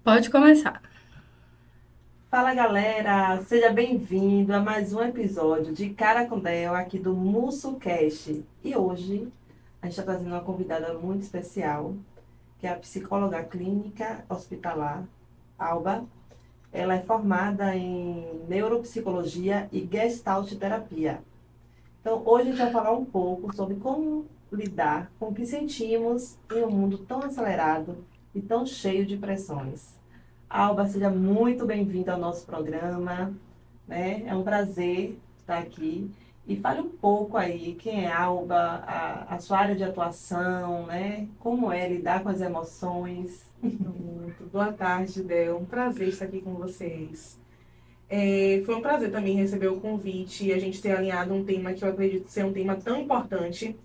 Pode começar. Fala galera, seja bem-vindo a mais um episódio de Cara com Del aqui do MussoCast. E hoje a gente está trazendo uma convidada muito especial, que é a psicóloga clínica hospitalar, Alba. Ela é formada em neuropsicologia e gestalt terapia. Então hoje a gente vai falar um pouco sobre como lidar com o que sentimos em um mundo tão acelerado e tão cheio de pressões. Alba, seja muito bem-vinda ao nosso programa, né? É um prazer estar aqui. E fale um pouco aí, quem é Alba, a sua área de atuação, né? Como é lidar com as emoções. Muito. Boa tarde, Del. Um prazer estar aqui com vocês. Foi um prazer também receber o convite e a gente ter alinhado um tema que eu acredito ser um tema tão importante.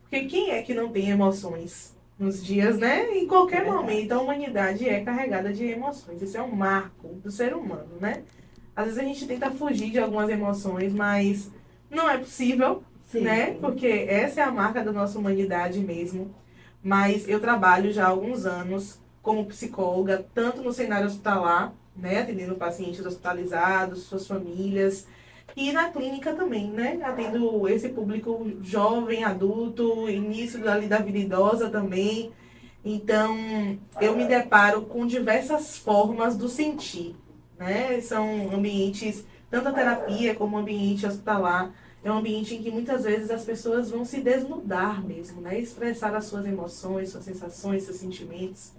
Porque quem é que não tem emoções nos dias, né? Em É qualquer verdade. momento, a humanidade é carregada de emoções. Isso é um marco do ser humano, né? Às vezes a gente tenta fugir de algumas emoções, mas não é possível, né? Sim, Porque essa é a marca da nossa humanidade mesmo. Mas eu trabalho já há alguns anos como psicóloga, tanto no cenário hospitalar, né, atendendo pacientes hospitalizados, suas famílias, e na clínica também, né, atendo esse público jovem, adulto, início ali da vida idosa também. Então, eu me deparo com diversas formas do sentir, né? São ambientes, tanto a terapia como o ambiente hospitalar, é um ambiente em que muitas vezes as pessoas vão se desnudar mesmo, né? Expressar as suas emoções, suas sensações, seus sentimentos.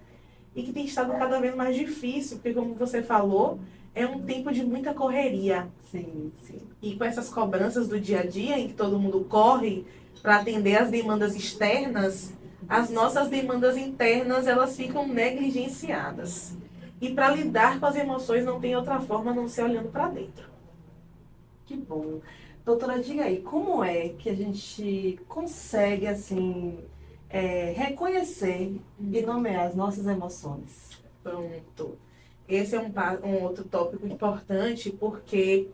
E que tem estado cada vez mais difícil, porque como você falou, é um tempo de muita correria. sim, sim. E com essas cobranças do dia a dia, em que todo mundo corre para atender as demandas externas, as nossas demandas internas, elas ficam negligenciadas. E para lidar com as emoções não tem outra forma a não ser olhando para dentro. Que bom. Doutora, diga aí, como é que a gente consegue, assim, reconhecer e nomear as nossas emoções? Pronto. Esse é um outro tópico importante, porque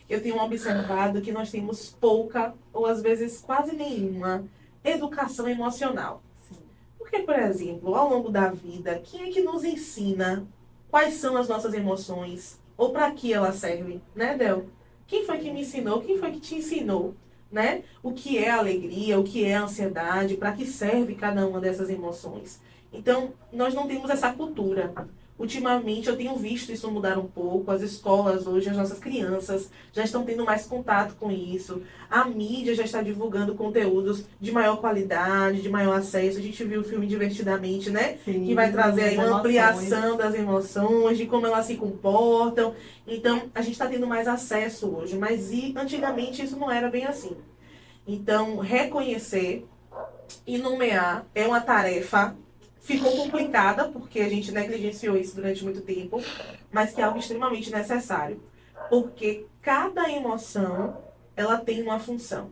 eu tenho observado que nós temos pouca, ou às vezes quase nenhuma, educação emocional. Sim, Porque, por exemplo, ao longo da vida, quem é que nos ensina quais são as nossas emoções? Ou para que elas servem, né, Del? Quem foi que me ensinou? Quem foi que te ensinou? Né? O que é alegria, o que é ansiedade, para que serve cada uma dessas emoções. Então, nós não temos essa cultura. Ultimamente, eu tenho visto isso mudar um pouco. As escolas hoje, as nossas crianças já estão tendo mais contato com isso. A mídia já está divulgando conteúdos de maior qualidade, de maior acesso. A gente viu o filme Divertidamente, né? Que vai trazer sim, aí as uma emoções. ampliação das emoções, de como elas se comportam. Então, a gente está tendo mais acesso hoje. Mas antigamente isso não era bem assim. Então, reconhecer e nomear é uma tarefa. Ficou complicada, porque a gente negligenciou isso durante muito tempo, mas que é algo extremamente necessário. Porque cada emoção, ela tem uma função,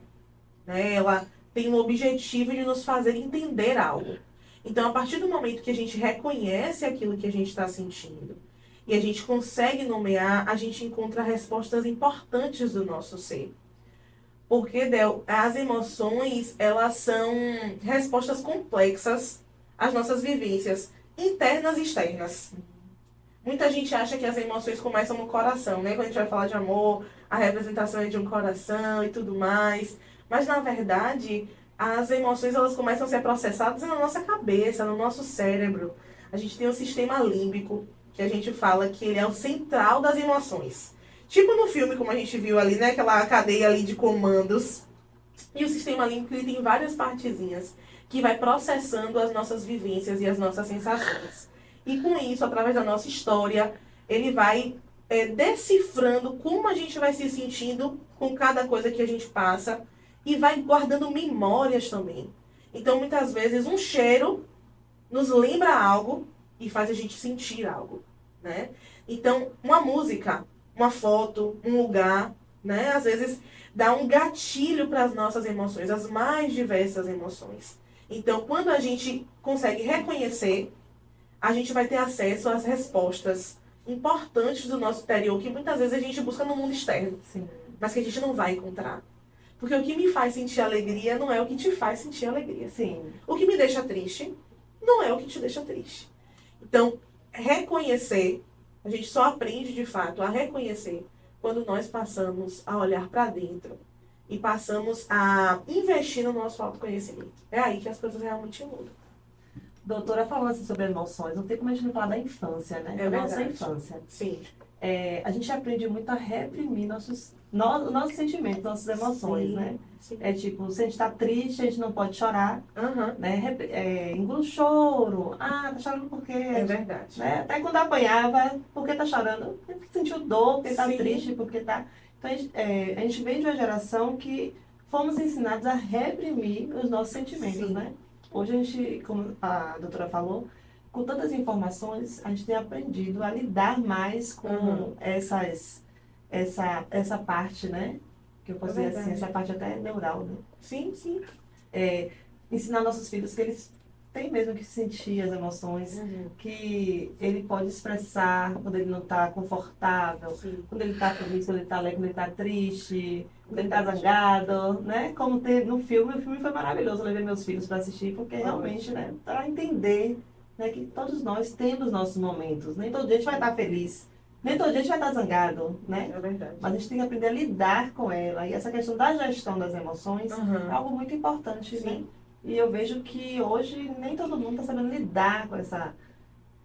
né? Ela tem um objetivo de nos fazer entender algo. Então, a partir do momento que a gente reconhece aquilo que a gente está sentindo e a gente consegue nomear, a gente encontra respostas importantes do nosso ser. Porque, Del, as emoções, elas são respostas complexas às nossas vivências internas e externas. Muita gente acha que as emoções começam no coração, né? Quando a gente vai falar de amor, a representação é de um coração e tudo mais. Mas, na verdade, as emoções, elas começam a ser processadas na nossa cabeça, no nosso cérebro. A gente tem o sistema límbico, que a gente fala que ele é o central das emoções. Tipo no filme, como a gente viu ali, né? Aquela cadeia ali de comandos. E o sistema límbico, ele tem várias partezinhas que vai processando as nossas vivências e as nossas sensações. E com isso, através da nossa história, ele vai decifrando como a gente vai se sentindo com cada coisa que a gente passa e vai guardando memórias também. Então, muitas vezes, um cheiro nos lembra algo e faz a gente sentir algo, né? Então, uma música, uma foto, um lugar, né? Às vezes dá um gatilho para as nossas emoções, as mais diversas emoções. Então, quando a gente consegue reconhecer, a gente vai ter acesso às respostas importantes do nosso interior, que muitas vezes a gente busca no mundo externo, Sim, mas que a gente não vai encontrar. Porque o que me faz sentir alegria não é o que te faz sentir alegria. sim, O que me deixa triste não é o que te deixa triste. Então, reconhecer, a gente só aprende de fato a reconhecer quando nós passamos a olhar para dentro e passamos a investir no nosso autoconhecimento. É aí que as coisas realmente mudam. Doutora, falando assim sobre emoções, não tem como a gente não falar da infância, né? É Da nossa verdade. infância. Sim. A gente aprende muito a reprimir nossos sentimentos, nossas emoções, Sim, né? sim. É tipo, se a gente tá triste, a gente não pode chorar, Aham. né? Engula o choro. Ah, tá chorando por quê? É verdade. Né? Até quando apanhava, por que tá chorando? Porque sentiu dor, porque tá Sim. triste, porque tá... Então, a gente vem de uma geração que fomos ensinados a reprimir os nossos sentimentos, Sim. né? Hoje a gente, como a doutora falou, com tantas informações, a gente tem aprendido a lidar mais com Uhum. essa parte, né? Que eu posso dizer assim, verdade. essa parte até neural, né? Sim, sim. Ensinar nossos filhos que eles têm mesmo que sentir as emoções, Uhum. que ele pode expressar quando ele não está confortável, Sim. quando ele está feliz, quando ele está alegre, quando ele está triste, quando ele está Verdade. zangado, né? Como teve no filme, o filme foi maravilhoso, eu levei meus filhos para assistir, porque realmente, né, para entender, né, que todos nós temos nossos momentos, nem todo dia a gente vai estar feliz, nem todo dia a gente vai estar zangado, né? É verdade. Mas a gente tem que aprender a lidar com ela, e essa questão da gestão das emoções é Uhum. algo muito importante, né? Sim. E eu vejo que hoje nem todo mundo está sabendo lidar com essa.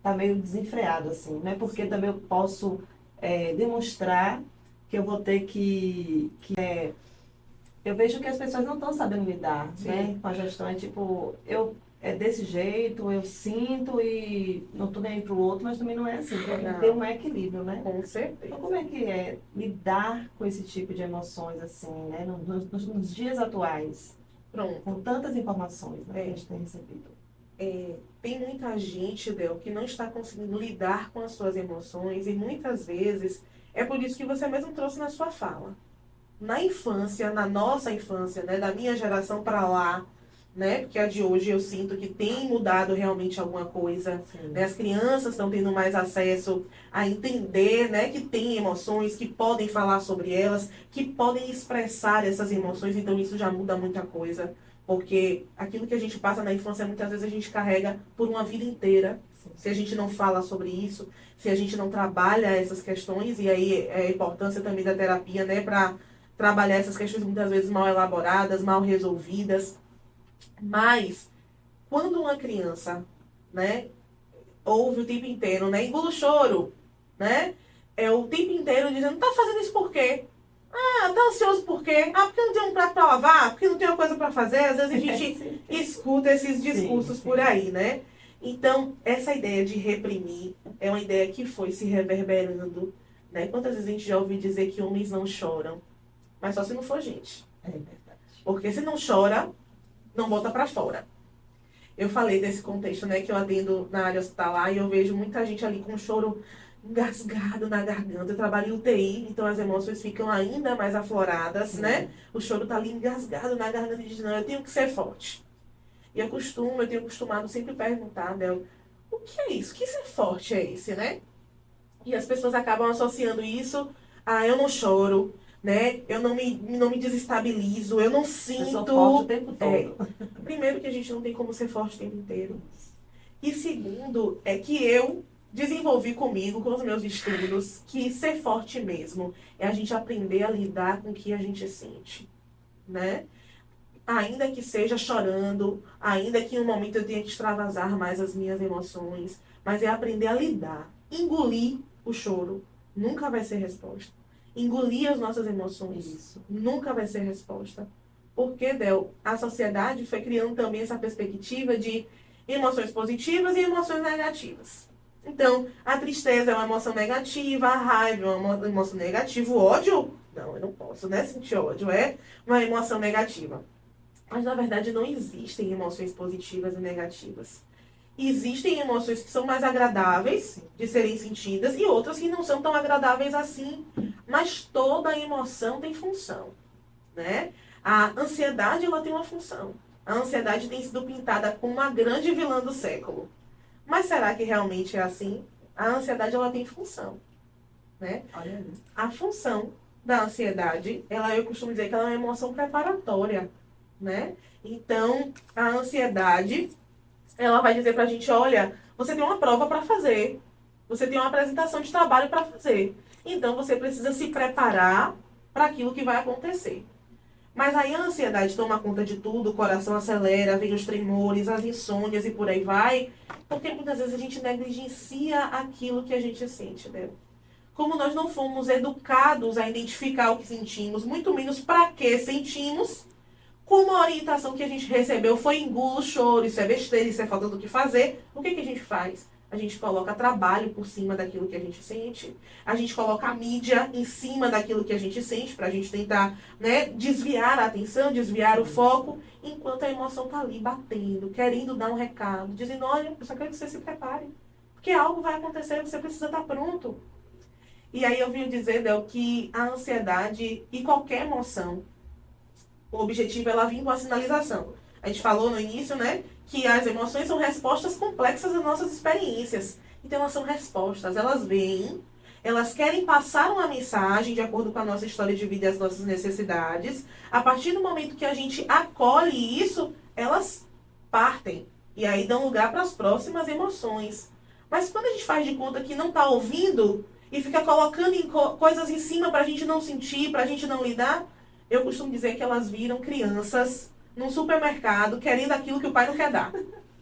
Tá meio desenfreado, assim, né? Porque também eu posso demonstrar que eu vou ter eu vejo que as pessoas não estão sabendo lidar, Sim. né? Com a gestão. É tipo, é desse jeito, eu sinto e não tô nem aí pro outro, mas também não é assim. Tem que Não. ter um equilíbrio, né? Com certeza. Então, como é que é lidar com esse tipo de emoções, assim, né? Nos dias atuais, Pronto. com tantas informações, né, que a gente tem recebido? Tem muita gente, Del, que não está conseguindo lidar com as suas emoções e muitas vezes é por isso que você mesmo trouxe na sua fala. Na infância, na nossa infância, né, da minha geração para lá, né, porque a de hoje eu sinto que tem mudado realmente alguma coisa, né, as crianças estão tendo mais acesso a entender, né, que tem emoções, que podem falar sobre elas, que podem expressar essas emoções, então isso já muda muita coisa, porque aquilo que a gente passa na infância, muitas vezes a gente carrega por uma vida inteira, se a gente não fala sobre isso, se a gente não trabalha essas questões, e aí é a importância também da terapia, né, para trabalhar essas questões muitas vezes mal elaboradas, mal resolvidas. Mas, quando uma criança, né, ouve o tempo inteiro, né, engula o choro, né, é o tempo inteiro dizendo, tá fazendo isso por quê? Ah, tá ansioso por quê? Ah, porque não tem um prato pra lavar? Porque não tem uma coisa pra fazer? Às vezes a gente escuta esses discursos por aí, né? Então, essa ideia de reprimir é uma ideia que foi se reverberando, né? Quantas vezes a gente já ouviu dizer que homens não choram? Mas só se não for gente. É verdade. Porque se não chora, não bota pra fora. Eu falei desse contexto, né, que eu atendo na área hospitalar e eu vejo muita gente ali com choro engasgado na garganta. Eu trabalho em UTI, então as emoções ficam ainda mais afloradas, né? O choro tá ali engasgado na garganta e diz, não, eu tenho que ser forte. E eu tenho costumado sempre perguntar, né, o que é isso? Que ser forte é esse, né? E as pessoas acabam associando isso a eu não choro, né? Eu não me desestabilizo, eu não Eu sinto. sou forte o tempo todo. Primeiro que a gente não tem como ser forte o tempo inteiro. E segundo, é que eu desenvolvi comigo, com os meus estudos, que ser forte mesmo é a gente aprender a lidar com o que a gente sente, né? Ainda que seja chorando, ainda que em um momento eu tenha que extravasar mais as minhas emoções, mas é aprender a lidar. Engolir o choro nunca vai ser resposta. Engolir as nossas emoções Isso. nunca vai ser resposta. Porque, Del, a sociedade foi criando também essa perspectiva de emoções positivas e emoções negativas. Então, a tristeza é uma emoção negativa, a raiva é uma emoção negativa, o ódio, não, eu não posso, né, sentir ódio, é uma emoção negativa. Mas, na verdade, não existem emoções positivas e negativas. Existem emoções que são mais agradáveis de serem sentidas e outras que não são tão agradáveis assim. Mas toda emoção tem função, né? A ansiedade, ela tem uma função. A ansiedade tem sido pintada como uma grande vilã do século. Mas será que realmente é assim? A ansiedade, ela tem função, né? Olha aí. A função da ansiedade, eu costumo dizer que ela é uma emoção preparatória, né? Então, a ansiedade, ela vai dizer pra gente, olha, você tem uma prova para fazer. Você tem uma apresentação de trabalho para fazer. Então, você precisa se preparar para aquilo que vai acontecer. Mas aí a ansiedade toma conta de tudo, o coração acelera, vem os tremores, as insônias e por aí vai, porque muitas vezes a gente negligencia aquilo que a gente sente, né? Como nós não fomos educados a identificar o que sentimos, muito menos para que sentimos, como a orientação que a gente recebeu foi engula o choro, isso é besteira, isso é falta do que fazer, o que, que a gente faz? A gente coloca trabalho por cima daquilo que a gente sente. A gente coloca a mídia em cima daquilo que a gente sente, para a gente tentar, né, desviar a atenção, desviar o foco, enquanto a emoção tá ali batendo, querendo dar um recado, dizendo, olha, eu só quero que você se prepare. Porque algo vai acontecer, você precisa estar pronto. E aí eu vim dizer, Del, que a ansiedade e qualquer emoção, o objetivo é ela vir com a sinalização. A gente falou no início, né, que as emoções são respostas complexas às nossas experiências. Então elas são respostas, elas vêm, elas querem passar uma mensagem de acordo com a nossa história de vida e as nossas necessidades. A partir do momento que a gente acolhe isso, elas partem. E aí dão lugar para as próximas emoções. Mas quando a gente faz de conta que não está ouvindo e fica colocando coisas em cima para a gente não sentir, para a gente não lidar, eu costumo dizer que elas viram crianças num supermercado querendo aquilo que o pai não quer dar.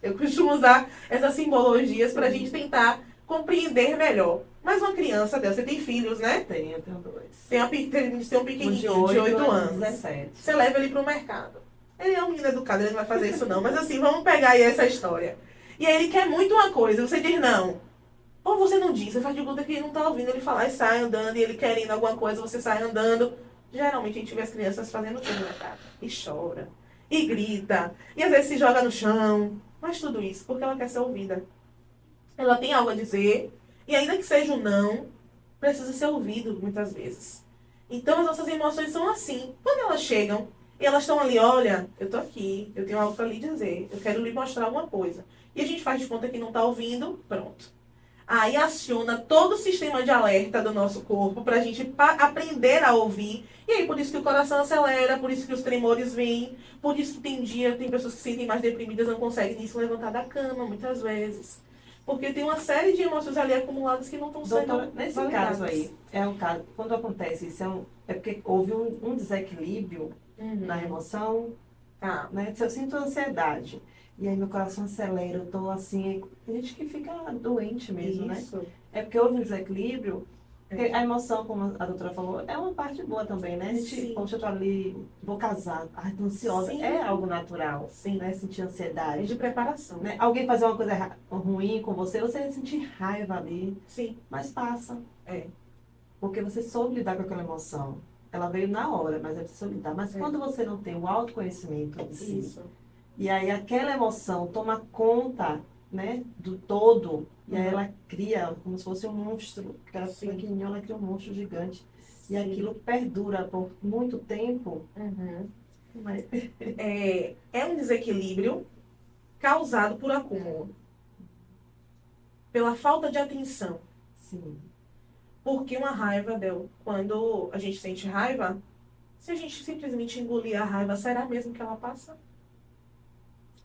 Eu costumo usar essas simbologias para a gente tentar compreender melhor. Mas uma criança, Deus, você tem filhos, né? Tenho 2. Tem um pequenininho Um de 8 anos. 17. Você leva ele para o mercado. Ele é um menino educado, ele não vai fazer isso não. Mas assim, vamos pegar aí essa história. E aí ele quer muito uma coisa, você diz não. Ou você não diz, você faz de conta que ele não está ouvindo ele falar e sai andando, e ele querendo alguma coisa, você sai andando. Geralmente a gente vê as crianças fazendo tudo na casa. E chora, e grita, e às vezes se joga no chão. Mas tudo isso porque ela quer ser ouvida. Ela tem algo a dizer, e ainda que seja um não, precisa ser ouvido muitas vezes. Então as nossas emoções são assim. Quando elas chegam, e elas estão ali, olha, eu tô aqui, eu tenho algo para lhe dizer, eu quero lhe mostrar alguma coisa. E a gente faz de conta que não está ouvindo, pronto. Aí aciona todo o sistema de alerta do nosso corpo para a gente aprender a ouvir. E aí por isso que o coração acelera, por isso que os tremores vêm, por isso que tem pessoas que se sentem mais deprimidas, não conseguem nem se levantar da cama, muitas vezes. Porque tem uma série de emoções ali acumuladas que não estão sendo Doutora, nesse validadas. caso aí, é um caso, quando acontece isso, é porque houve um desequilíbrio na emoção, Tá. né? Se eu sinto ansiedade, e aí meu coração acelera, eu tô assim, tem gente que fica doente mesmo, né? Isso. É porque houve um desequilíbrio, porque É. a emoção, como a doutora falou, é uma parte boa também, né? A gente, Sim. poxa, eu tô ali, vou casar, ai, tô ansiosa, Sim. é algo natural, Sim. né? Sentir É ansiedade. de preparação. Né? Alguém fazer uma coisa ruim com você, você vai sentir raiva ali, Sim. mas passa. É. Porque você soube lidar com aquela emoção. Ela veio na hora, mas você soube lidar. Mas quando você não tem o autoconhecimento de si, Isso. e aí aquela emoção toma conta, né, do todo, e aí ela cria como se fosse um monstro, porque ela Sim. pequenininha, ela cria um monstro gigante. E Sim. aquilo perdura por muito tempo. Mas... É um desequilíbrio causado por acúmulo, pela falta de atenção. Sim. Porque uma raiva, Del, quando a gente sente raiva, se a gente simplesmente engolir a raiva, será mesmo que ela passa?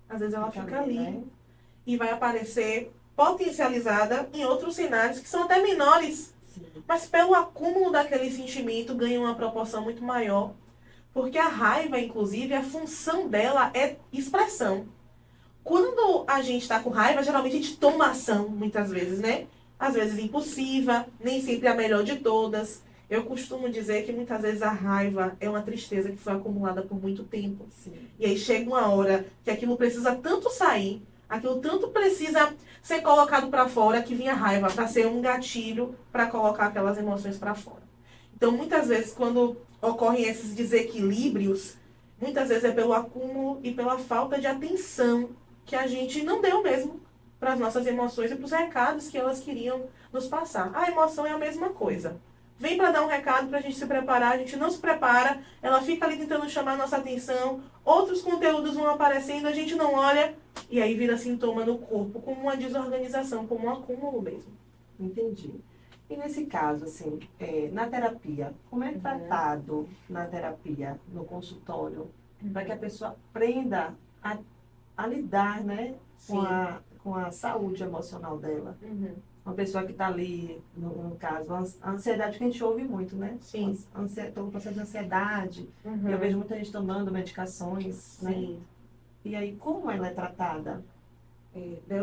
Às vezes ela fica ali, né? e vai aparecer potencializada em outros cenários que são até menores, Sim. mas pelo acúmulo daquele sentimento ganha uma proporção muito maior. Porque a raiva, inclusive, a função dela é expressão. Quando a gente está com raiva, geralmente a gente toma ação, muitas vezes, né? Às vezes impulsiva, nem sempre a melhor de todas. Eu costumo dizer que muitas vezes a raiva é uma tristeza que foi acumulada por muito tempo. Sim. E aí chega uma hora que aquilo precisa tanto sair, aquilo tanto precisa ser colocado para fora, que vinha a raiva para ser um gatilho para colocar aquelas emoções para fora. Então, muitas vezes, quando ocorrem esses desequilíbrios, muitas vezes é pelo acúmulo e pela falta de atenção que a gente não deu mesmo para as nossas emoções e para os recados que elas queriam nos passar. A emoção é a mesma coisa. Vem para dar um recado para a gente se preparar, a gente não se prepara, ela fica ali tentando chamar a nossa atenção, outros conteúdos vão aparecendo, a gente não olha, e aí vira sintoma no corpo, como uma desorganização, como um acúmulo mesmo. Entendi. E nesse caso, assim, na terapia, como é tratado na terapia, no consultório, para que a pessoa aprenda a lidar, né, com a saúde emocional dela? Uma pessoa que está ali, no caso, a ansiedade que a gente ouve muito, né? Sim. Todo o processo de ansiedade. Eu Uhum. vejo muita gente tomando medicações, né? Sim. E aí, como ela é tratada?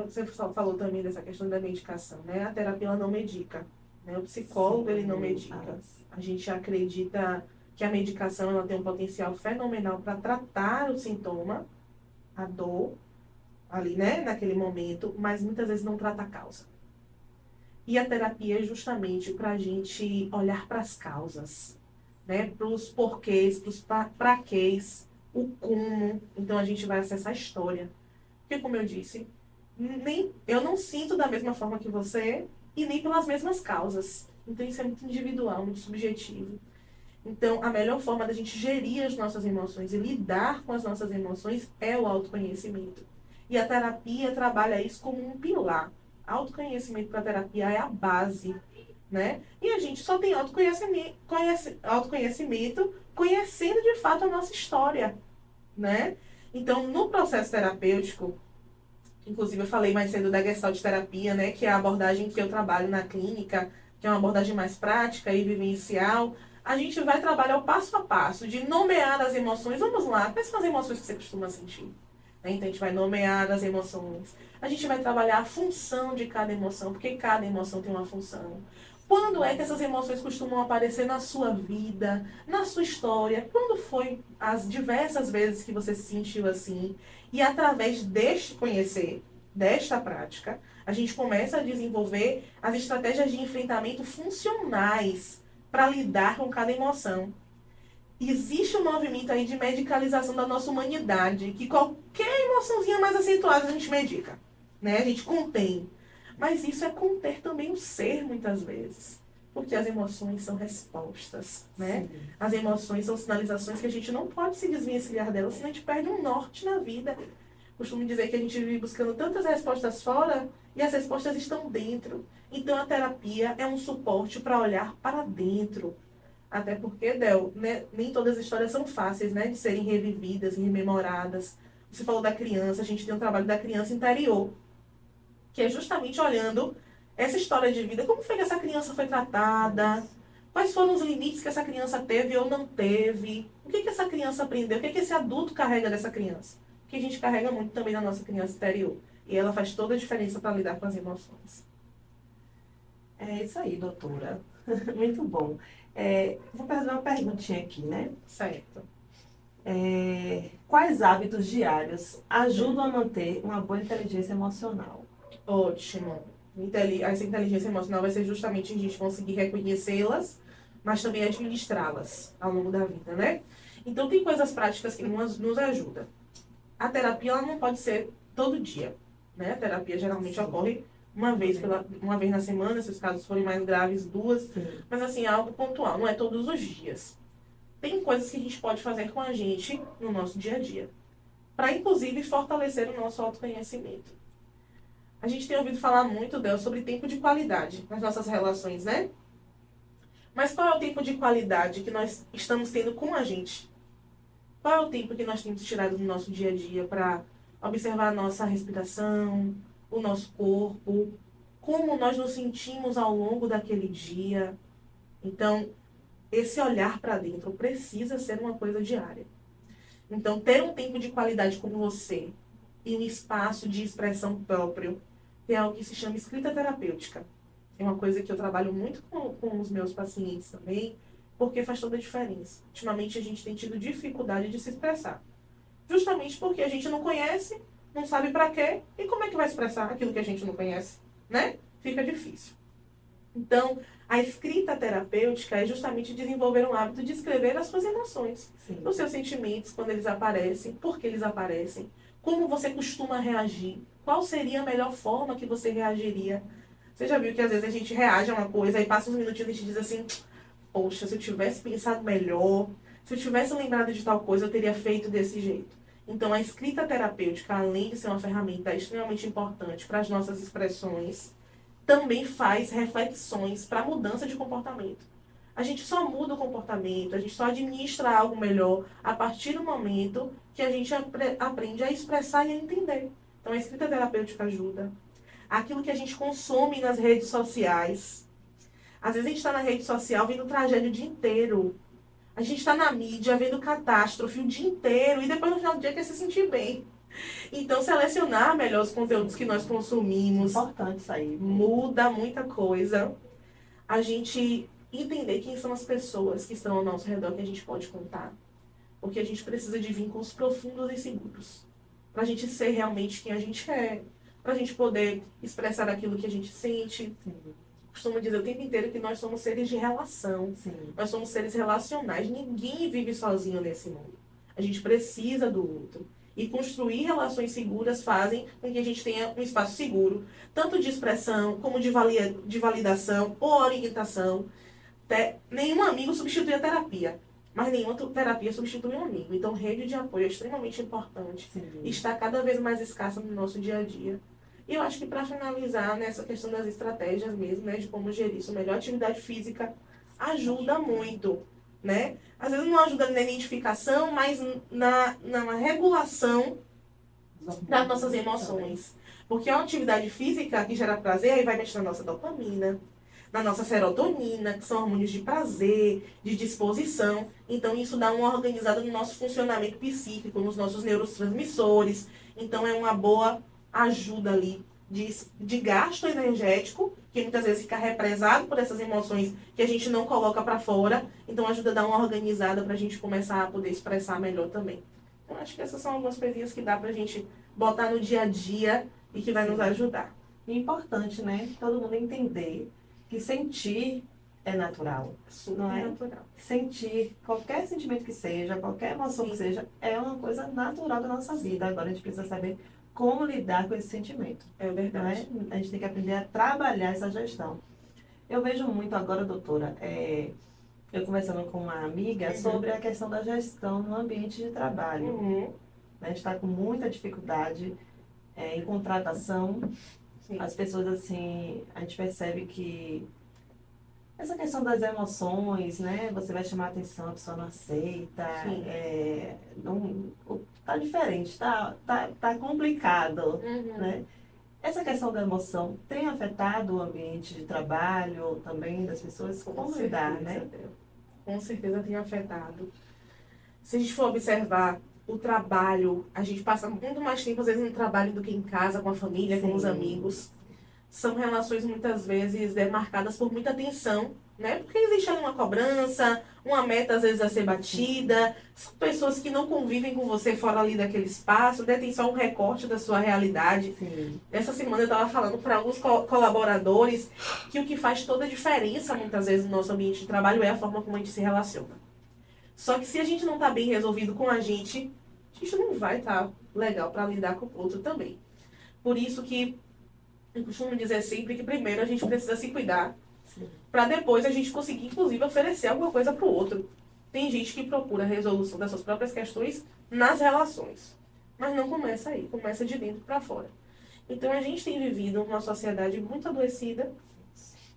Você só falou também dessa questão da medicação, né? A terapia ela não medica, né? O psicólogo ele não Sim, medica. A gente acredita que a medicação ela tem um potencial fenomenal para tratar o sintoma, a dor ali, né? Naquele momento, mas muitas vezes não trata a causa. E a terapia é justamente para a gente olhar para as causas, né? Para os porquês, para os praquês, o como. Então a gente vai acessar a história. Porque, como eu disse, eu não sinto da mesma forma que você e nem pelas mesmas causas. Então isso é muito individual, muito subjetivo. Então, a melhor forma da gente gerir as nossas emoções e lidar com as nossas emoções é o autoconhecimento. E a terapia trabalha isso como um pilar. Autoconhecimento para a terapia é a base, né? E a gente só tem autoconhecimento conhecendo de fato a nossa história, né? Então, no processo terapêutico, inclusive eu falei mais cedo da Gestalt terapia, né, que é a abordagem que eu trabalho na clínica, que é uma abordagem mais prática e vivencial. A gente vai trabalhar o passo a passo de nomear as emoções. Vamos lá, quais são as emoções que você costuma sentir? Né? Então a gente vai nomear as emoções. A gente vai trabalhar a função de cada emoção, porque cada emoção tem uma função. Quando é que essas emoções costumam aparecer na sua vida, na sua história? Quando foi as diversas vezes que você se sentiu assim? E através deste conhecer, desta prática, a gente começa a desenvolver as estratégias de enfrentamento funcionais para lidar com cada emoção. Existe um movimento aí de medicalização da nossa humanidade, que qualquer emoçãozinha mais acentuada a gente medica, né? A gente contém. Mas isso é conter também o ser, muitas vezes. Porque as emoções são respostas, né? Sim. As emoções são sinalizações que a gente não pode se desvencilhar delas, senão a gente perde um norte na vida. Costumo dizer que a gente vive buscando tantas respostas fora e as respostas estão dentro. Então a terapia é um suporte para olhar para dentro. Até porque, Del, né, nem todas as histórias são fáceis, né, de serem revividas e rememoradas. Você falou da criança, a gente tem um trabalho da criança interior, que é justamente olhando essa história de vida, como foi que essa criança foi tratada, quais foram os limites que essa criança teve ou não teve, o que essa criança aprendeu, o que esse adulto carrega dessa criança. Porque a gente carrega muito também na nossa criança interior. E ela faz toda a diferença para lidar com as emoções. É isso aí, doutora. Muito bom. Vou fazer uma perguntinha aqui, né? Certo. Quais hábitos diários ajudam a manter uma boa inteligência emocional? Ótimo. Essa inteligência emocional vai ser justamente a gente conseguir reconhecê-las, mas também administrá-las ao longo da vida, né? Então, tem coisas práticas que nos ajudam. A terapia ela não pode ser todo dia, né? A terapia geralmente ocorre uma vez na semana, se os casos forem mais graves, duas. Sim. Mas, assim, é algo pontual, não é todos os dias. Tem coisas que a gente pode fazer com a gente no nosso dia a dia, para, inclusive, fortalecer o nosso autoconhecimento. A gente tem ouvido falar muito, Del, sobre tempo de qualidade nas nossas relações, né? Mas qual é o tempo de qualidade que nós estamos tendo com a gente? Qual é o tempo que nós temos tirado do nosso dia a dia para observar a nossa respiração, o nosso corpo, como nós nos sentimos ao longo daquele dia? Então, esse olhar para dentro precisa ser uma coisa diária. Então, ter um tempo de qualidade com você e um espaço de expressão próprio tem algo que se chama escrita terapêutica. É uma coisa que eu trabalho muito com os meus pacientes também, porque faz toda a diferença. Ultimamente a gente tem tido dificuldade de se expressar. Justamente porque a gente não conhece, não sabe para quê, e como é que vai expressar aquilo que a gente não conhece, né? Fica difícil. Então, a escrita terapêutica é justamente desenvolver um hábito de escrever as suas emoções, Sim. os seus sentimentos, quando eles aparecem, por que eles aparecem, como você costuma reagir, qual seria a melhor forma que você reagiria. Você já viu que às vezes a gente reage a uma coisa e passa uns minutinhos e a gente diz assim, poxa, se eu tivesse pensado melhor, se eu tivesse lembrado de tal coisa, eu teria feito desse jeito. Então, a escrita terapêutica, além de ser uma ferramenta extremamente importante para as nossas expressões, também faz reflexões para mudança de comportamento. A gente só muda o comportamento, a gente só administra algo melhor a partir do momento que a gente aprende a expressar e a entender. Então, a escrita terapêutica ajuda. aquilo que a gente consome nas redes sociais. Às vezes a gente está na rede social vendo tragédia o dia inteiro. A gente está na mídia vendo catástrofe o dia inteiro e depois no final do dia quer se sentir bem. Então, selecionar melhor os conteúdos que nós consumimos Importante isso aí. muda muita coisa. A gente entender quem são as pessoas que estão ao nosso redor que a gente pode contar. Porque a gente precisa de vínculos profundos e seguros. Para a gente ser realmente quem a gente é. Para a gente poder expressar aquilo que a gente sente. Sim, Costumo dizer o tempo inteiro que nós somos seres de relação. sim. Nós somos seres relacionais. Ninguém vive sozinho nesse mundo. A gente precisa do outro. E construir relações seguras fazem com que a gente tenha um espaço seguro, tanto de expressão, como de validação ou orientação. Nenhum amigo substitui a terapia, mas nenhuma terapia substitui um amigo. Então, rede de apoio é extremamente importante. Sim. Está cada vez mais escassa no nosso dia a dia. E eu acho que para finalizar nessa questão das estratégias mesmo, né, de como gerir isso melhor, a atividade física ajuda muito, né? Às vezes não ajuda na identificação, mas na regulação das nossas emoções. Porque a atividade física que gera prazer, aí vai mexer na nossa dopamina, na nossa serotonina, que são hormônios de prazer, de disposição. Então, isso dá uma organizada no nosso funcionamento psíquico, nos nossos neurotransmissores. Então, é uma boa ajuda ali de gasto energético, que muitas vezes fica represado por essas emoções que a gente não coloca para fora. Então, ajuda a dar uma organizada para a gente começar a poder expressar melhor também. Então, acho que essas são algumas coisinhas que dá para a gente botar no dia a dia e que vai nos ajudar. E importante, né? Todo mundo entender que sentir é natural. Super Não é? natural. Sentir qualquer sentimento que seja, qualquer emoção Sim. que seja, é uma coisa natural da nossa vida. Agora a gente precisa saber como lidar com esse sentimento. É Não verdade. é? A gente tem que aprender a trabalhar essa gestão. Eu vejo muito agora, doutora, eu conversando com uma amiga sobre a questão da gestão no ambiente de trabalho. Uhum. A gente está com muita dificuldade em contratação. Sim. As pessoas, assim, a gente percebe que essa questão das emoções, né? Você vai chamar atenção, a pessoa não aceita. Sim. Tá diferente, tá complicado, Uhum. né? Essa questão da emoção tem afetado o ambiente de trabalho também das pessoas? Como lidar, né? Com certeza tem afetado. Se a gente for observar o trabalho, a gente passa muito mais tempo, às vezes, no trabalho do que em casa, com a família, com os Sim. amigos. São relações, muitas vezes, marcadas por muita tensão, né? Porque existe ali uma cobrança, uma meta, às vezes, a ser batida. São pessoas que não convivem com você fora ali daquele espaço, né? Tem só um recorte da sua realidade. Sim. Essa semana eu estava falando para alguns colaboradores que o que faz toda a diferença, muitas vezes, no nosso ambiente de trabalho é a forma como a gente se relaciona. Só que se a gente não está bem resolvido com a gente não vai estar legal para lidar com o outro também. Por isso que eu costumo dizer sempre que primeiro a gente precisa se cuidar, para depois a gente conseguir, inclusive, oferecer alguma coisa para o outro. Tem gente que procura a resolução das suas próprias questões nas relações, mas não começa aí, começa de dentro para fora. Então a gente tem vivido uma sociedade muito adoecida.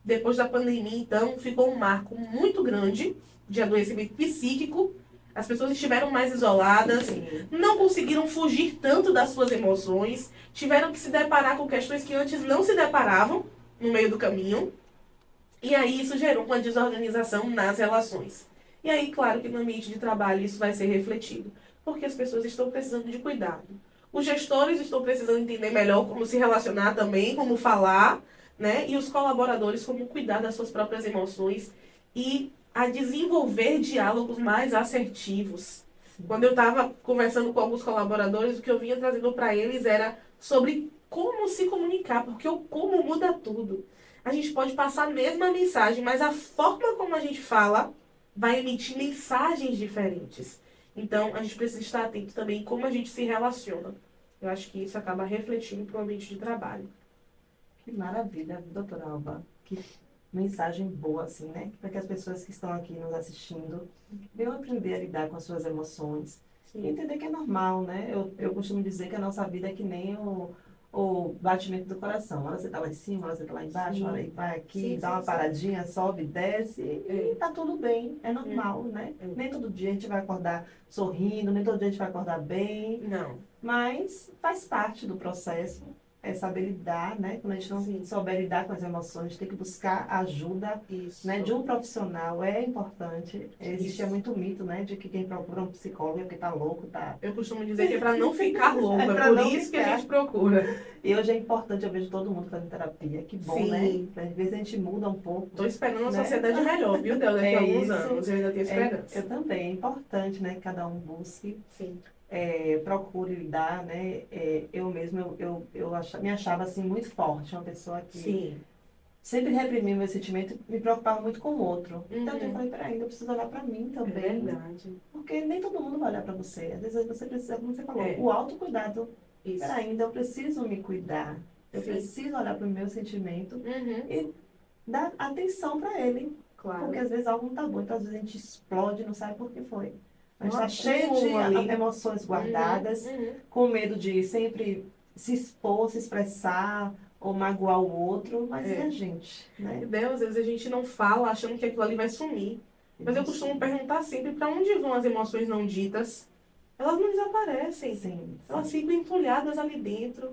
Depois da pandemia, então, ficou um marco muito grande de adoecimento psíquico. As pessoas estiveram mais isoladas, Sim. não conseguiram fugir tanto das suas emoções, tiveram que se deparar com questões que antes não se deparavam no meio do caminho. E aí isso gerou uma desorganização nas relações. E aí, claro que no ambiente de trabalho isso vai ser refletido, porque as pessoas estão precisando de cuidado. Os gestores estão precisando entender melhor como se relacionar também, como falar, né? E os colaboradores como cuidar das suas próprias emoções e a desenvolver diálogos mais assertivos. Quando eu estava conversando com alguns colaboradores, o que eu vinha trazendo para eles era sobre como se comunicar, porque o como muda tudo. A gente pode passar a mesma mensagem, mas a forma como a gente fala vai emitir mensagens diferentes. Então, a gente precisa estar atento também em como a gente se relaciona. Eu acho que isso acaba refletindo para o ambiente de trabalho. Que maravilha, doutora Alba. Que mensagem boa, assim, né? Para que as pessoas que estão aqui nos assistindo venham aprender a lidar com as suas emoções. E entender que é normal, né? Eu costumo dizer que a nossa vida é que nem o batimento do coração. Hora você está lá em cima, hora você está lá embaixo, hora aí vai aqui, dá uma paradinha, sobe, desce e tá tudo bem. É normal, né? Nem todo dia a gente vai acordar sorrindo, nem todo dia a gente vai acordar bem. Não. Mas faz parte do processo. é saber lidar, né? Quando a gente não Sim. souber lidar com as emoções, a gente tem que buscar ajuda, Isso. né, de um profissional. É importante. Existia Isso. muito mito, né, de que quem procura um psicólogo é porque tá louco, tá... Eu costumo dizer que é para não ficar louco, É é pra por não isso que a ficar. gente procura. E hoje é importante, eu vejo todo mundo fazendo terapia. Que bom, né? Sim. Às vezes a gente muda um pouco, Tô esperando uma né? sociedade melhor, viu, Del? Daqui a É alguns isso. anos. Eu ainda tenho É, esperança. eu também. É importante, né, que cada um busque, Sim. procure lidar, né? Eu mesma, me achava, assim, muito forte. Uma pessoa que Sim. sempre reprimia meu sentimento e me preocupava muito com o outro. Então eu Uhum. falei, peraí, eu preciso olhar pra mim É também. verdade. Porque nem todo mundo vai olhar pra você. Às vezes você precisa, como você falou, É. o autocuidado. Isso. Peraí, então eu preciso me cuidar. Eu Sim. preciso olhar para o meu sentimento Uhum. e dar atenção para ele. Porque Claro. às vezes algo não tá bom. Então às vezes a gente explode e não sabe por que foi. A gente Um está cheio de acúmulo ali. emoções Uhum. guardadas, Uhum. com medo de sempre se expor, se expressar ou magoar o outro. Mas e É. a gente, né? E Deus, às vezes a gente não fala achando que aquilo ali vai sumir. Mas eu costumo perguntar sempre para onde vão as emoções não ditas. Elas não desaparecem. Sim, Elas sim. ficam entulhadas ali dentro,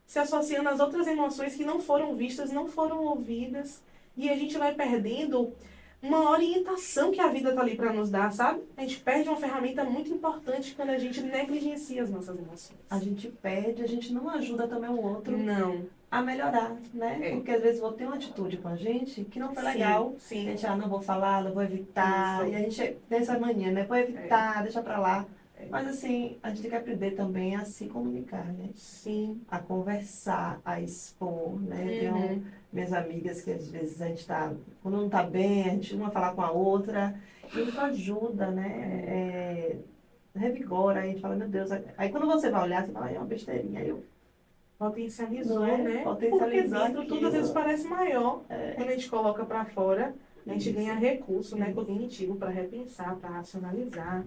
se associando às outras emoções que não foram vistas, não foram ouvidas. E a gente vai perdendo uma orientação que a vida está ali para nos dar, sabe? A gente perde uma ferramenta muito importante quando a gente negligencia as nossas emoções. A gente perde, a gente não ajuda também o outro Não. a melhorar, né? É. Porque às vezes vou ter uma atitude com a gente que não foi Sim, legal. A sim. gente, não vou falar, não vou evitar. Isso. E a gente tem essa mania, né? Vou evitar, deixa pra lá. Mas assim, a gente tem que aprender também a se comunicar, né? Sim. A conversar, a expor, né? Eu tenho minhas amigas que às vezes a gente tá, quando não tá bem, a gente uma falar com a outra. E isso ajuda, né? Revigora, aí a gente fala, meu Deus. Aí quando você vai olhar, você fala, é uma besteirinha. Aí eu, Potencializou, não é? né? Porque Potencializou dentro tudo às vezes aquilo. parece maior. Quando a gente coloca para fora, a gente Isso. ganha recurso, né, Isso. cognitivo para repensar, para racionalizar.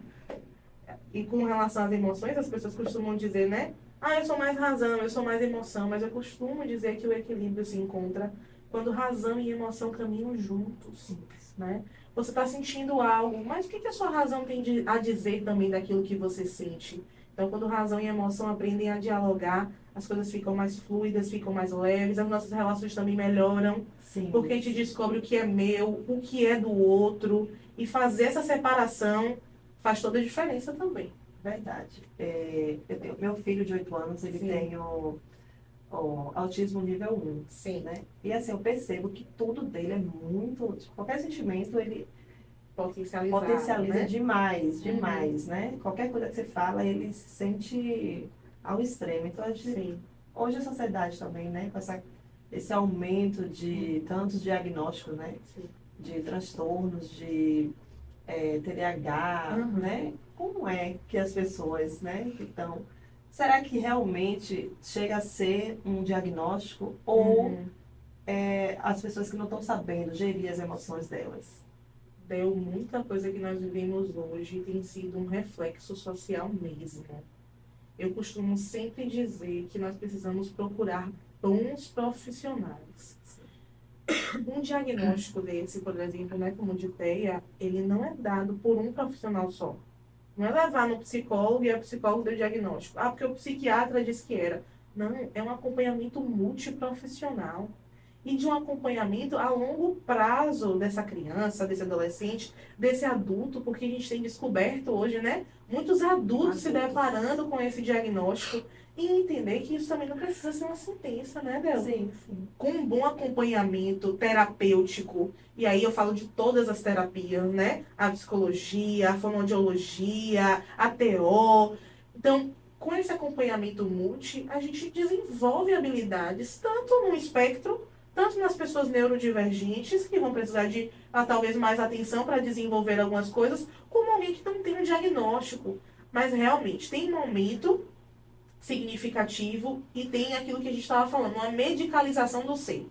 E com relação às emoções, as pessoas costumam dizer, né? Ah, eu sou mais razão, eu sou mais emoção. Mas eu costumo dizer que o equilíbrio se encontra quando razão e emoção caminham juntos, né? Você está sentindo algo, mas o que a sua razão tem a dizer também daquilo que você sente? Então, quando razão e emoção aprendem a dialogar, as coisas ficam mais fluidas, ficam mais leves, as nossas relações também melhoram, Sim. porque a gente descobre o que é meu, o que é do outro, e fazer essa separação faz toda a diferença também. Verdade. Eu tenho, meu filho de 8 anos, ele Sim. tem o autismo nível 1, Sim. né? E assim, eu percebo que tudo dele é muito... Qualquer sentimento, ele potencializa, né? demais, demais, né? Qualquer coisa que você fala, ele se sente ao extremo. Então, Sim. hoje a sociedade também, né? Com esse aumento de tantos diagnósticos, né? Sim. De transtornos, de TDAH, né? Como é que as pessoas, né? Então, será que realmente chega a ser um diagnóstico ou as pessoas que não estão sabendo gerir as emoções delas? Deu muita coisa que nós vivemos hoje tem sido um reflexo social mesmo. Eu costumo sempre dizer que nós precisamos procurar bons profissionais. Um diagnóstico desse, por exemplo, né, como de TEA, ele não é dado por um profissional só. Não é levar no psicólogo e o psicólogo deu o diagnóstico. Ah, porque o psiquiatra disse que era. Não, é um acompanhamento multiprofissional. E de um acompanhamento a longo prazo dessa criança, desse adolescente, desse adulto, porque a gente tem descoberto hoje, né? Muitos adultos se deparando com esse diagnóstico e entender que isso também não precisa ser uma sentença, né, Del? Sim, sim. Com um bom acompanhamento terapêutico, e aí eu falo de todas as terapias, né? A psicologia, a fonoaudiologia, a TO. Então, com esse acompanhamento multi, a gente desenvolve habilidades tanto no espectro, tanto nas pessoas neurodivergentes, que vão precisar de talvez mais atenção para desenvolver algumas coisas, como alguém que não tem um diagnóstico. Mas realmente tem momento significativo e tem aquilo que a gente estava falando, uma medicalização do ser.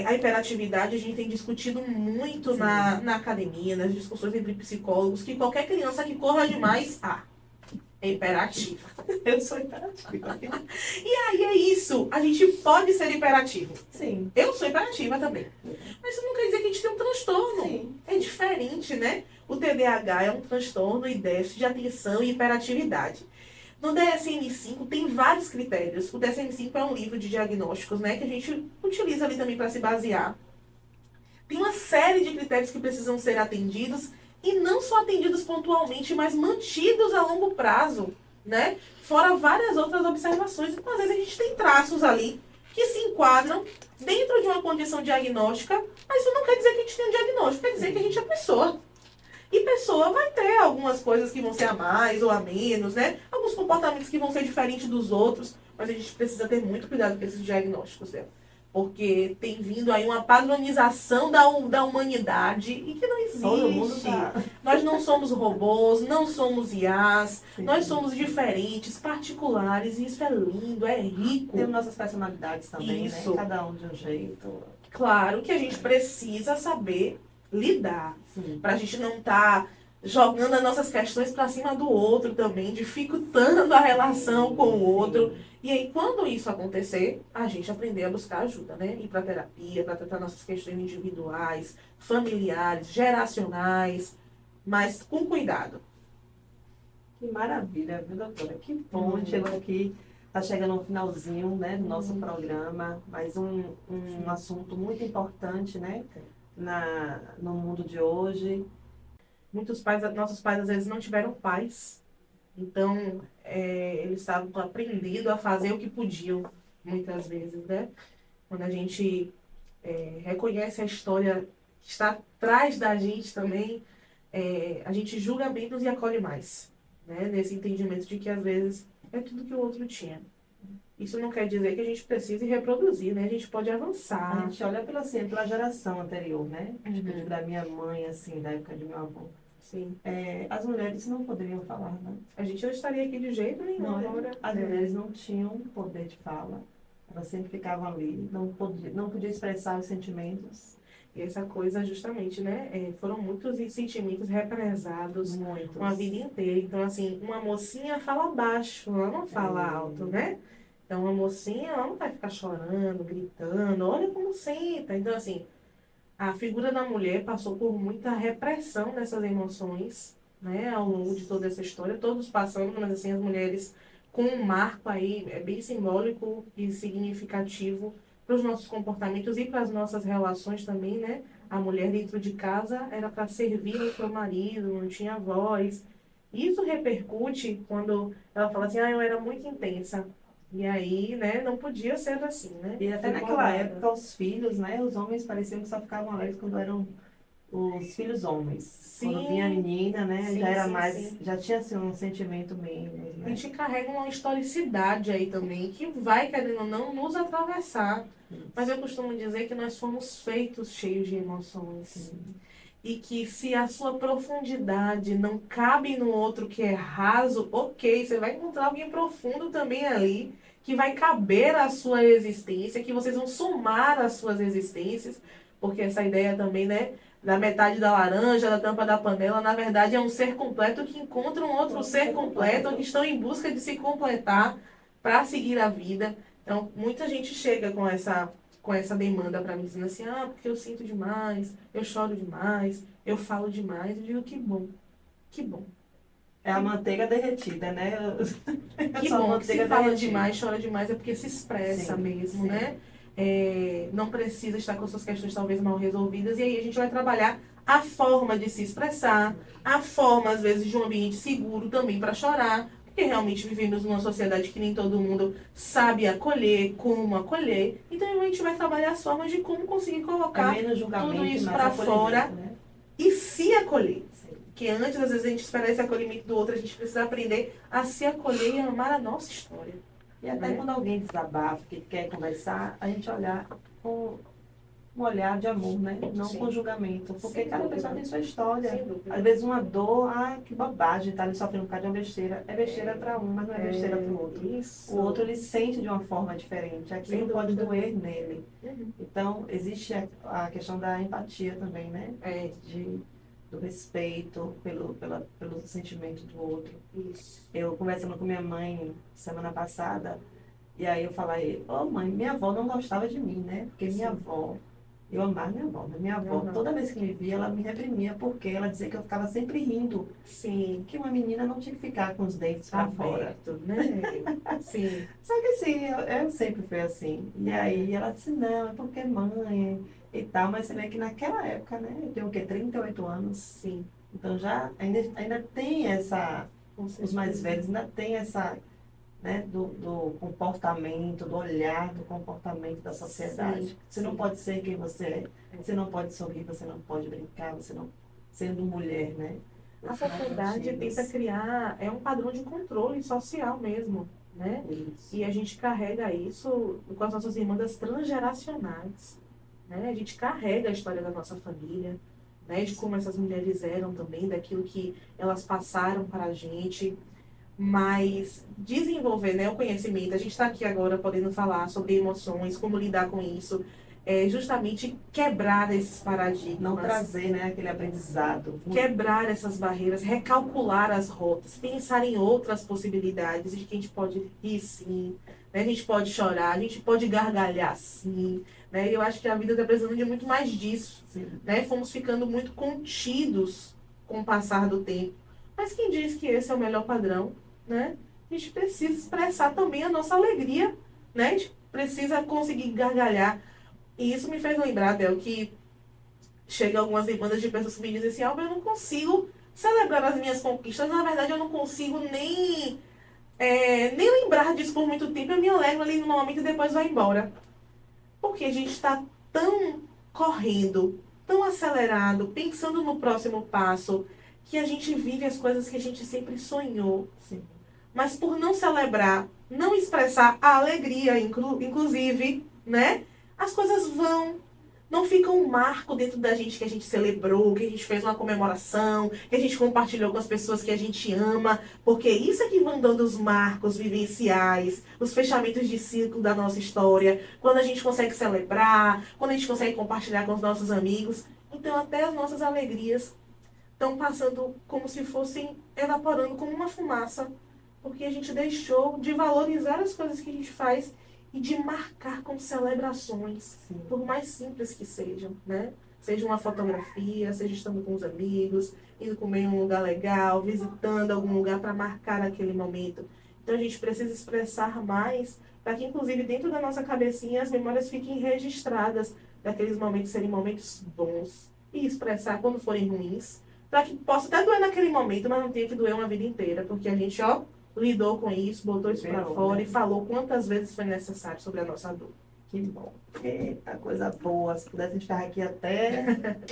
A hiperatividade a gente tem discutido muito na academia, nas discussões entre psicólogos, que qualquer criança que corra demais, é hiperativa. Eu sou hiperativa. E aí é isso, a gente pode ser hiperativo. Sim. Eu sou hiperativa também. Mas isso não quer dizer que a gente tem um transtorno. Sim. É diferente, né? O TDAH é um transtorno e déficit de atenção e hiperatividade. No DSM-5 tem vários critérios. O DSM-5 é um livro de diagnósticos, né, que a gente utiliza ali também para se basear. Tem uma série de critérios que precisam ser atendidos e não só atendidos pontualmente, mas mantidos a longo prazo, né? Fora várias outras observações. Então, às vezes a gente tem traços ali que se enquadram dentro de uma condição diagnóstica, mas isso não quer dizer que a gente tem um diagnóstico, quer dizer que a gente é pessoa. E pessoa vai ter algumas coisas que vão ser a mais ou a menos, né? Alguns comportamentos que vão ser diferentes dos outros, mas a gente precisa ter muito cuidado com esses diagnósticos dela. Porque tem vindo aí uma padronização da humanidade e que não Todo mundo existe. tá. Nós não somos robôs, não somos IAs, Sim. nós somos diferentes, particulares, e isso é lindo, é rico. Temos nossas personalidades também, Isso. né? Cada um de um jeito. Claro que a gente precisa saber lidar. Sim. Pra gente não estar jogando as nossas questões pra cima do outro também, dificultando a relação com o outro. E aí, quando isso acontecer, a gente aprender a buscar ajuda, né? Ir pra terapia, pra tratar nossas questões individuais, familiares, geracionais, mas com cuidado. Que maravilha, viu, doutora? Que bom, chegou aqui, tá chegando no finalzinho, né, do nosso programa, mas um assunto muito importante, né, no mundo de hoje. Muitos pais, nossos pais às vezes não tiveram pais, então eles estavam aprendendo a fazer o que podiam, muitas vezes, né? Quando a gente reconhece a história que está atrás da gente também, a gente julga menos e acolhe mais, né? Nesse entendimento de que às vezes é tudo que o outro tinha. Isso não quer dizer que a gente precise reproduzir, né? A gente pode avançar. A gente olha pela geração anterior, né? Tipo, Uhum. da minha mãe, assim, da época de meu avô. Sim. As mulheres não poderiam falar, né? A gente não estaria aqui de jeito nenhum Não, agora. as mulheres não tinham poder de fala. Elas sempre ficavam ali, não podia expressar os sentimentos. E essa coisa justamente, né? Foram muitos sentimentos represados Muitos. uma vida inteira. Então, assim, uma mocinha fala baixo, ela não fala alto, né? Então, uma mocinha, ela não vai ficar chorando, gritando, olha como senta. Então, assim, a figura da mulher passou por muita repressão dessas emoções, né? Ao longo de toda essa história. Todos passando, mas, assim, as mulheres com um marco aí, bem simbólico e significativo para os nossos comportamentos e para as nossas relações também, né? A mulher dentro de casa era para servir o seu marido, não tinha voz. Isso repercute quando ela fala assim, eu era muito intensa. E aí, né, não podia ser assim, né? E até Foi naquela cobrada. época, os filhos, né? Os homens pareciam que só ficavam alegres quando eram os filhos homens. Sim. Quando vinha a menina, né? Sim, já era sim, mais, sim. já tinha assim, um sentimento menos, A né? gente carrega uma historicidade aí também, que vai, querendo ou não, nos atravessar. Mas eu costumo dizer que nós fomos feitos cheios de emoções. Sim. E que se a sua profundidade não cabe no outro que é raso, ok, você vai encontrar alguém profundo também ali, que vai caber à sua existência, que vocês vão somar as suas existências, porque essa ideia também, né, da metade da laranja, da tampa da panela, na verdade é um ser completo que encontra um outro ser completo, ou que estão em busca de se completar para seguir a vida. Então, muita gente chega com essa demanda para mim, dizendo assim, porque eu sinto demais, eu choro demais, eu falo demais. Eu digo, que bom, que bom. É a manteiga derretida, né? Que Só bom que se manteiga fala derretida. demais, chora demais, é porque se expressa Sim, mesmo, sim. né? Não precisa estar com suas questões talvez mal resolvidas, e aí a gente vai trabalhar a forma de se expressar, a forma, às vezes, de um ambiente seguro também para chorar, porque realmente vivemos numa sociedade que nem todo mundo sabe acolher, como acolher. Então a gente vai trabalhar as formas de como conseguir É colocar menos julgamento tudo e isso mais para acolhimento, fora né? e se acolher. Sim. Que antes, às vezes, a gente espera esse acolhimento do outro, a gente precisa aprender a se acolher e amar a nossa história. E até Né? quando alguém desabafa, que quer conversar, a gente olhar com um olhar de amor, né? Não Sim. com julgamento. Porque Sem cada dúvida. pessoa tem sua história. Sem dúvida. Às vezes uma dor, que bobagem, tá ali sofrendo por causa de uma besteira. É besteira para um, mas não é besteira para o outro. Isso. O outro, ele sente de uma forma diferente. Aquilo Sem pode dúvida. doer nele. Uhum. Então, existe a questão da empatia também, né? Do respeito pelo sentimento do outro. Isso. Eu conversando com minha mãe semana passada, e aí eu falei, mãe, minha avó não gostava de mim, né? Porque minha avó, Eu amava minha avó, mas minha avó, Uhum. toda vez que me via, ela me reprimia, porque ela dizia que eu ficava sempre rindo, Sim, que uma menina não tinha que ficar com os dentes para fora. aberto, né? Sim. Só que assim, eu sempre fui assim. E aí ela disse, não, é porque mãe e tal, mas você vê que naquela época, né, eu tenho o quê? 38 anos. Sim, Então já ainda tem essa, com os mais certeza. velhos ainda tem essa, né, do comportamento, do olhar do comportamento da Sim, sociedade. Você não sim. pode ser quem você é, você não pode sorrir, você não pode brincar, você não, sendo mulher, né? A Os mais sociedade tenta antigos. criar, é um padrão de controle social mesmo, né? Isso. E a gente carrega isso com as nossas demandas transgeracionais, né? A gente carrega a história da nossa família, né? De como essas mulheres eram também, daquilo que elas passaram para a gente, mas desenvolver, né, o conhecimento, a gente está aqui agora podendo falar sobre emoções, como lidar com isso, é justamente quebrar esses Não paradigmas, trazer, né, aquele aprendizado. quebrar essas barreiras, recalcular as rotas, pensar em outras possibilidades de que a gente pode rir sim, né? A gente pode chorar, a gente pode gargalhar sim, né? E eu acho que a vida está precisando de muito mais disso, Sim. né? Fomos ficando muito contidos com o passar do tempo. Mas quem diz que esse é o melhor padrão, né? A gente precisa expressar também a nossa alegria, né? A gente precisa conseguir gargalhar. E isso me fez lembrar, Bel, que chega algumas demandas de pessoas que me dizem assim, Alba, eu não consigo celebrar as minhas conquistas, na verdade eu não consigo nem lembrar disso por muito tempo, eu me alegro ali no momento e depois vai embora. Porque a gente está tão correndo, tão acelerado, pensando no próximo passo, que a gente vive as coisas que a gente sempre sonhou. Sim. Mas por não celebrar, não expressar a alegria, inclusive, né? As coisas vão, não fica um marco dentro da gente que a gente celebrou, que a gente fez uma comemoração, que a gente compartilhou com as pessoas que a gente ama, porque isso é que vão dando os marcos vivenciais, os fechamentos de ciclo da nossa história, quando a gente consegue celebrar, quando a gente consegue compartilhar com os nossos amigos. Então até as nossas alegrias estão passando como se fossem evaporando como uma fumaça, porque a gente deixou de valorizar as coisas que a gente faz e de marcar com celebrações, Sim. por mais simples que sejam, né? Seja uma fotografia, seja estando com os amigos, indo comer em um lugar legal, visitando algum lugar para marcar aquele momento. Então a gente precisa expressar mais para que, inclusive, dentro da nossa cabecinha, as memórias fiquem registradas daqueles momentos serem momentos bons e expressar quando forem ruins, para que possa até doer naquele momento, mas não tenha que doer uma vida inteira, porque a gente, ó, lidou com isso, botou isso para Superou, fora né? e falou quantas vezes foi necessário sobre a nossa dor. Que bom. Eita, coisa boa. Se pudesse estar aqui até,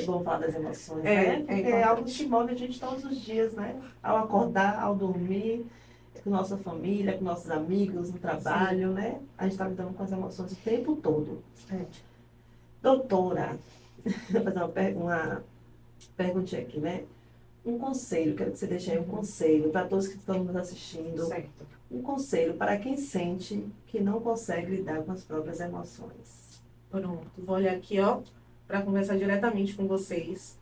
vamos falar das emoções, né? É Porque é algo importante. que move a gente todos os dias, né? Ao acordar, ao dormir, com nossa família, com nossos amigos, no Sim. trabalho, né? A gente está lidando com as emoções o tempo todo. É. Doutora, vou fazer uma perguntinha aqui, né? Um conselho, quero que você deixe aí um conselho para todos que estão nos assistindo. Certo. Um conselho para quem sente que não consegue lidar com as próprias emoções. Pronto. Vou olhar aqui, ó, para conversar diretamente com vocês.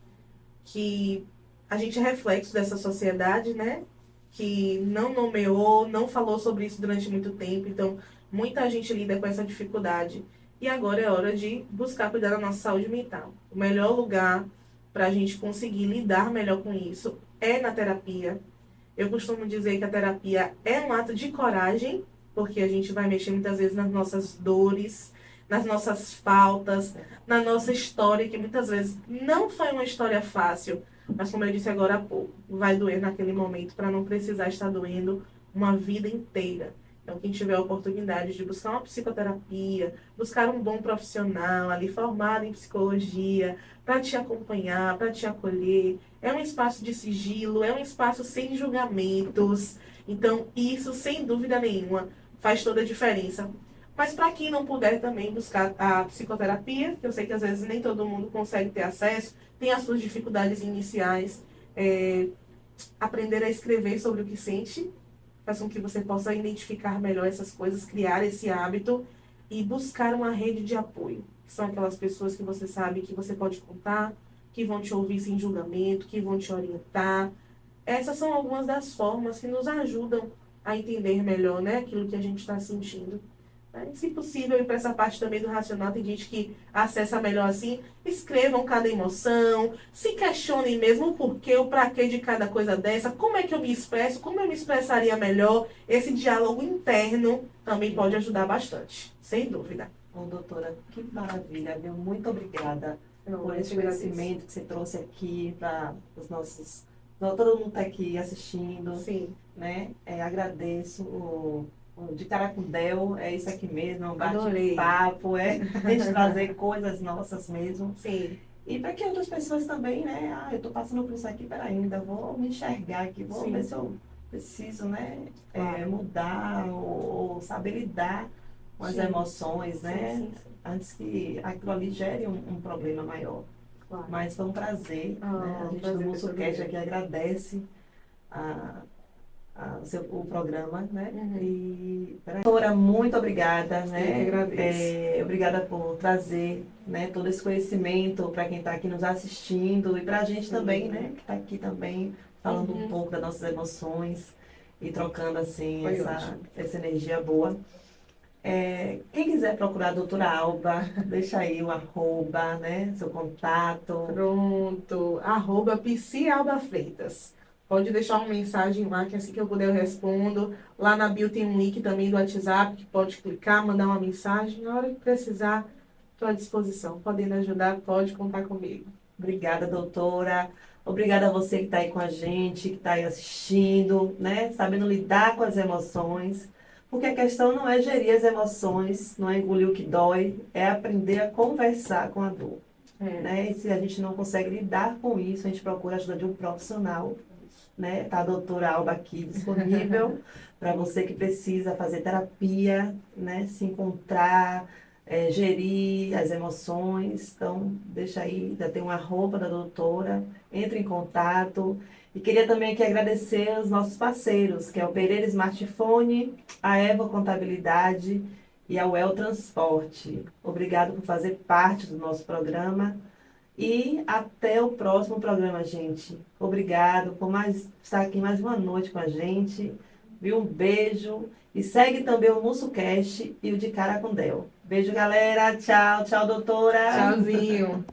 Que a gente é reflexo dessa sociedade, né? Que não nomeou, não falou sobre isso durante muito tempo. Então, muita gente lida com essa dificuldade. E agora é hora de buscar cuidar da nossa saúde mental. O melhor lugar para a gente conseguir lidar melhor com isso é na terapia. Eu costumo dizer que a terapia é um ato de coragem, porque a gente vai mexer muitas vezes nas nossas dores, nas nossas faltas, na nossa história, que muitas vezes não foi uma história fácil, mas como eu disse agora há pouco, vai doer naquele momento para não precisar estar doendo uma vida inteira. Então, quem tiver a oportunidade de buscar uma psicoterapia, buscar um bom profissional ali formado em psicologia, para te acompanhar, para te acolher, é um espaço de sigilo, é um espaço sem julgamentos. Então, isso, sem dúvida nenhuma, faz toda a diferença. Mas para quem não puder também buscar a psicoterapia, que eu sei que às vezes nem todo mundo consegue ter acesso, tem as suas dificuldades iniciais, aprender a escrever sobre o que sente, faz com que você possa identificar melhor essas coisas, criar esse hábito e buscar uma rede de apoio, que são aquelas pessoas que você sabe que você pode contar, que vão te ouvir sem julgamento, que vão te orientar. Essas são algumas das formas que nos ajudam a entender melhor, né, aquilo que a gente está sentindo. Né? Se possível, ir para essa parte também do racional, tem gente que acessa melhor assim. Escrevam cada emoção, se questionem mesmo o porquê, o pra quê de cada coisa dessa, como é que eu me expresso, como eu me expressaria melhor. Esse diálogo interno também pode ajudar bastante, sem dúvida. Bom, doutora, que maravilha, viu? Muito obrigada por Eu esse te agradeço. conhecimento que você trouxe aqui para os nossos. Todo mundo está aqui assistindo, Sim, né? Agradeço o de Caracundel, é isso aqui mesmo, é um adorei. bate-papo, é a gente trazer coisas nossas mesmo. Sim, E para que outras pessoas também, né? Ah, eu estou passando por isso aqui, peraí, ainda vou me enxergar aqui, vou sim, ver se eu preciso, né? claro. Mudar ou saber lidar com as Sim, emoções, sim, né? sim, sim, Antes que aquilo ali gere um problema maior. claro. Mas foi um prazer, né? A gente do Prazer foi todo MussoCast meu. aqui agradece o programa, né? Uhum. E, doutora, muito obrigada, Eu que né? agradeço. Obrigada por trazer, né, todo esse conhecimento para quem está aqui nos assistindo e para a gente também, Sim. né? Que está aqui também falando um Uhum. pouco das nossas emoções e trocando, assim, Foi ótimo. essa energia boa. Quem quiser procurar a doutora Alba, deixa aí o arroba, né? Seu contato. Pronto. Arroba Psi Alba Freitas. Pode deixar uma mensagem lá, que assim que eu puder eu respondo. Lá na bio tem um link também do WhatsApp, que pode clicar, mandar uma mensagem. Na hora que precisar, estou à disposição. Podendo ajudar, pode contar comigo. Obrigada, doutora. Obrigada a você que está aí com a gente, que está aí assistindo, né? Sabendo lidar com as emoções. Porque a questão não é gerir as emoções, não é engolir o que dói, é aprender a conversar com a dor. É. Né? E se a gente não consegue lidar com isso, a gente procura a ajuda de um profissional. Né? Tá a doutora Alba aqui disponível para você que precisa fazer terapia, né? Se encontrar, gerir as emoções. Então, deixa aí, já tem uma arroba da doutora, entre em contato. E queria também aqui agradecer os nossos parceiros, que é o Pereira Smartphone, a Eva Contabilidade e a UEL Transporte. Obrigado por fazer parte do nosso programa. E até o próximo programa, gente. Obrigado por estar aqui mais uma noite com a gente. Viu? Um beijo. E segue também o MussoCast e o de Caracundel. Beijo, galera. Tchau, tchau, doutora. Tchauzinho.